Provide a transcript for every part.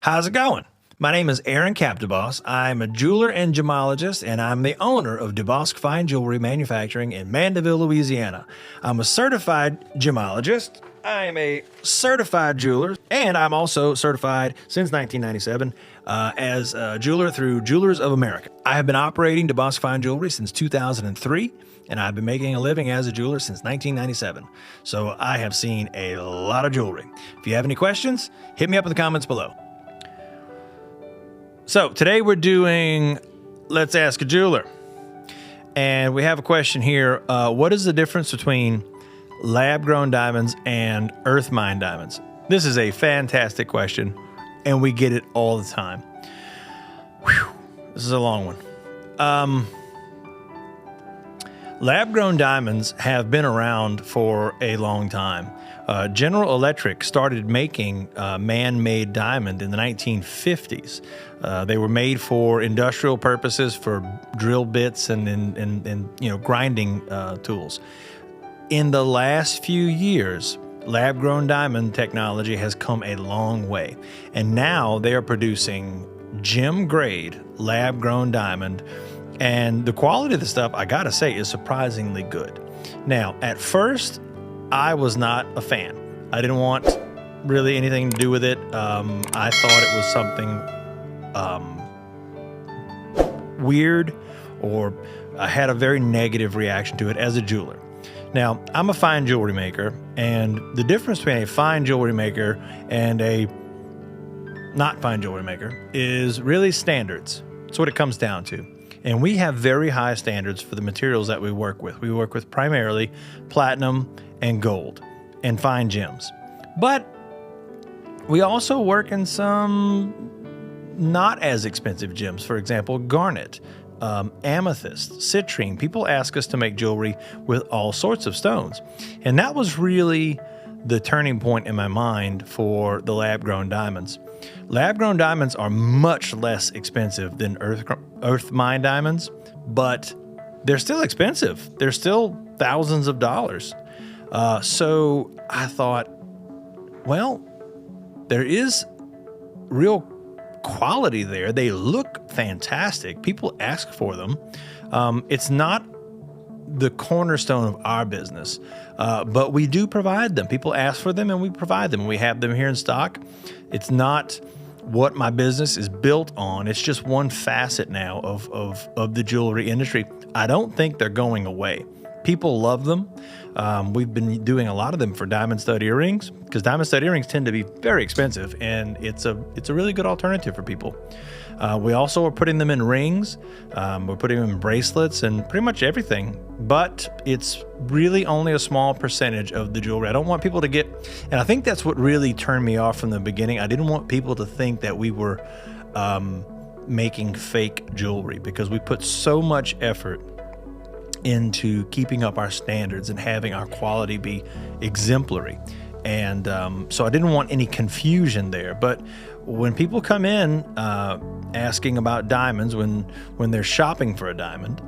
How's it going? My name is Aaron Capdeboss. I'm a jeweler and gemologist, and I'm the owner of DeBosque Fine Jewelry Manufacturing in Mandeville, Louisiana. I'm a certified gemologist. I'm a certified jeweler, and I'm also certified since 1997 as a jeweler through Jewelers of America. I have been operating DeBosque Fine Jewelry since 2003, and I've been making a living as a jeweler since 1997. So I have seen a lot of jewelry. If you have any questions, hit me up in the comments below. So today we're doing Let's Ask a Jeweler. And we have a question here. What is the difference between lab-grown diamonds and earth mine diamonds? This is a fantastic question, and we get it all the time. Whew, this is a long one. Lab-grown diamonds have been around for a long time. General Electric started making man-made diamond in the 1950s. They were made for industrial purposes, for drill bits and grinding tools. In the last few years, lab-grown diamond technology has come a long way, and now they are producing gem-grade lab-grown diamond. And the quality of the stuff, I gotta say, is surprisingly good. Now, at first, I was not a fan. I didn't want really anything to do with it. I thought it was something weird, or I had a very negative reaction to it as a jeweler. Now, I'm a fine jewelry maker, and the difference between a fine jewelry maker and a not fine jewelry maker is really standards. That's what it comes down to. And we have very high standards for the materials that we work with. We work with primarily platinum and gold and fine gems. But we also work in some not as expensive gems. For example, garnet, amethyst, citrine. People ask us to make jewelry with all sorts of stones. And that was really the turning point in my mind for the lab-grown diamonds. Lab-grown diamonds are much less expensive than earth mine diamonds, but they're still expensive. They're still thousands of dollars. So I thought, well, there is real quality there. They look fantastic. People ask for them. It's not the cornerstone of our business, but we do provide them. People ask for them and we provide them. We have them here in stock. It's not what my business is built on. It's just one facet now of the jewelry industry. I don't think they're going away. People love them. We've been doing a lot of them for diamond stud earrings, because diamond stud earrings tend to be very expensive, and it's a really good alternative for people. We also are putting them in rings. We're putting them in bracelets and pretty much everything, but it's really only a small percentage of the jewelry. I don't want people to get, and I think that's what really turned me off from the beginning. I didn't want people to think that we were making fake jewelry, because we put so much effort into keeping up our standards and having our quality be exemplary. And so I didn't want any confusion there. But when people come in asking about diamonds, when they're shopping for a diamond,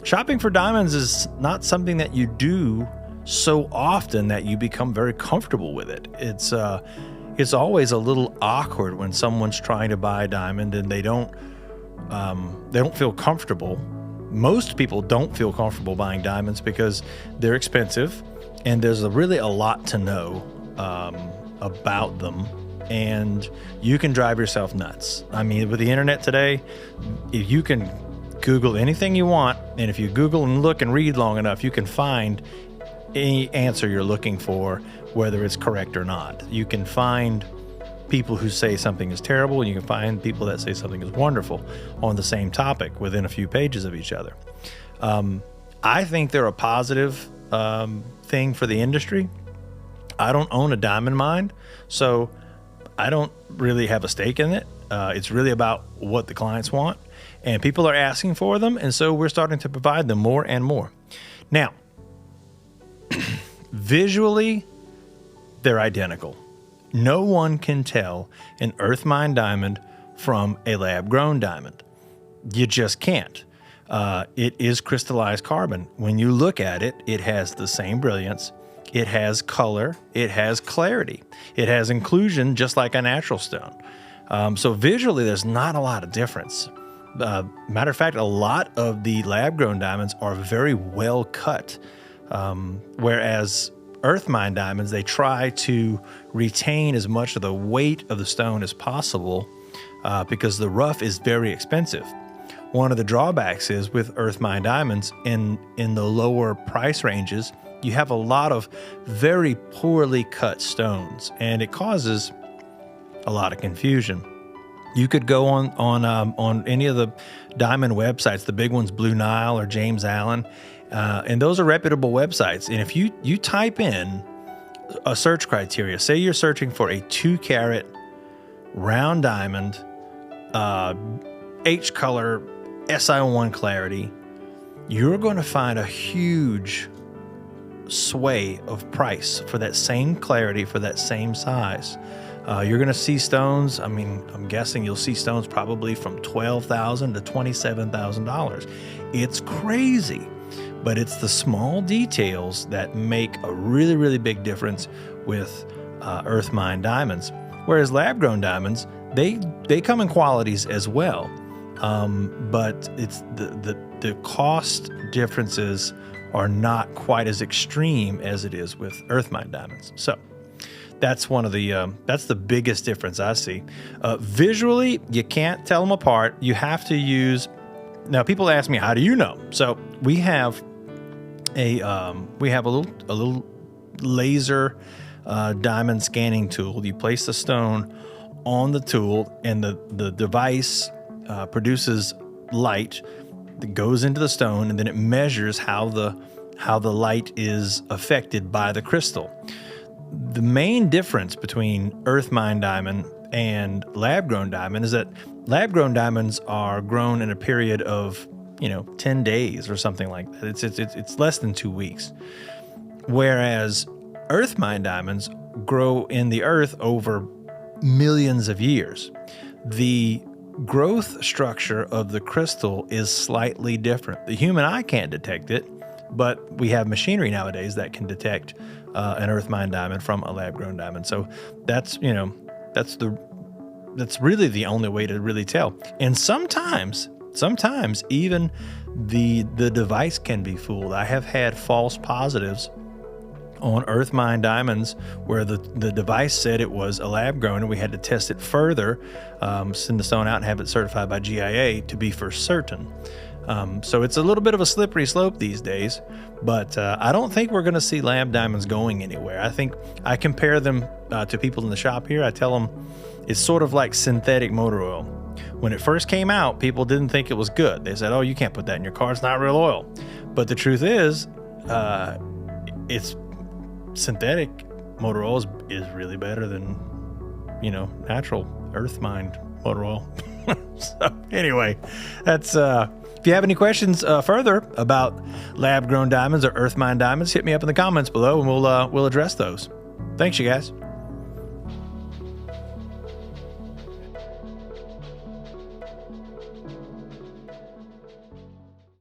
shopping for diamonds is not something that you do so often that you become very comfortable with it. It's always a little awkward when someone's trying to buy a diamond and they don't feel comfortable. Most people don't feel comfortable buying diamonds because they're expensive, and there's really a lot to know about them, and you can drive yourself nuts. I mean, with the internet today, if you can Google anything you want, and if you Google and look and read long enough, you can find any answer you're looking for, whether it's correct or not. You can find people who say something is terrible, and you can find people that say something is wonderful on the same topic within a few pages of each other. I think they're a positive thing for the industry. I don't own a diamond mine, so I don't really have a stake in it. It's really about what the clients want, and people are asking for them, and so we're starting to provide them more and more. Now, visually, they're identical. No one can tell an earth mine diamond from a lab-grown diamond. You just can't. It is crystallized carbon. When you look at it, it has the same brilliance. It has color. It has clarity. It has inclusion, just like a natural stone. So visually, there's not a lot of difference. Matter of fact, a lot of the lab-grown diamonds are very well cut, whereas earth mine diamonds, they try to retain as much of the weight of the stone as possible because the rough is very expensive. One of the drawbacks is with earth mine diamonds in the lower price ranges, you have a lot of very poorly cut stones, and it causes a lot of confusion. You could go on any of the diamond websites, the big ones, Blue Nile or James Allen, and those are reputable websites. And if you type in a search criteria, say you're searching for a 2-carat round diamond, H color, SI1 clarity, you're going to find a huge sway of price for that same clarity, for that same size. You're going to see stones. I mean, I'm guessing you'll see stones probably from $12,000 to $27,000. It's crazy, but it's the small details that make a really, really big difference with earth mine diamonds. Whereas lab-grown diamonds, they come in qualities as well, but it's the cost differences are not quite as extreme as it is with earth mine diamonds. So that's one of the that's the biggest difference I see. Visually, you can't tell them apart. You have to use. Now, people ask me, how do you know? So we have a little laser diamond scanning tool. You place the stone on the tool, and the device produces light that goes into the stone, and then it measures how the light is affected by the crystal. The main difference between earth mine diamond and lab-grown diamond is that lab-grown diamonds are grown in a period of 10 days or something like that. It's less than 2 weeks, whereas earth mine diamonds grow in the earth over millions of years. The growth structure of the crystal is slightly different. The human eye can't detect it, but we have machinery nowadays that can detect an earth mine diamond from a lab-grown diamond. So that's really the only way to really tell. And sometimes even the device can be fooled. I have had false positives on earth mine diamonds where the device said it was a lab grown, and we had to test it further, send the stone out and have it certified by GIA to be for certain. So it's a little bit of a slippery slope these days, but I don't think we're going to see lab diamonds going anywhere. I think I compare them to people in the shop here. I tell them it's sort of like synthetic motor oil. When it first came out, people didn't think it was good. They said, oh, you can't put that in your car. It's not real oil. But the truth is, it's synthetic motor oil is really better than, natural earth mined motor oil. So anyway, that's, if you have any questions further about lab grown diamonds or earth mined diamonds, hit me up in the comments below and we'll address those. Thanks, you guys.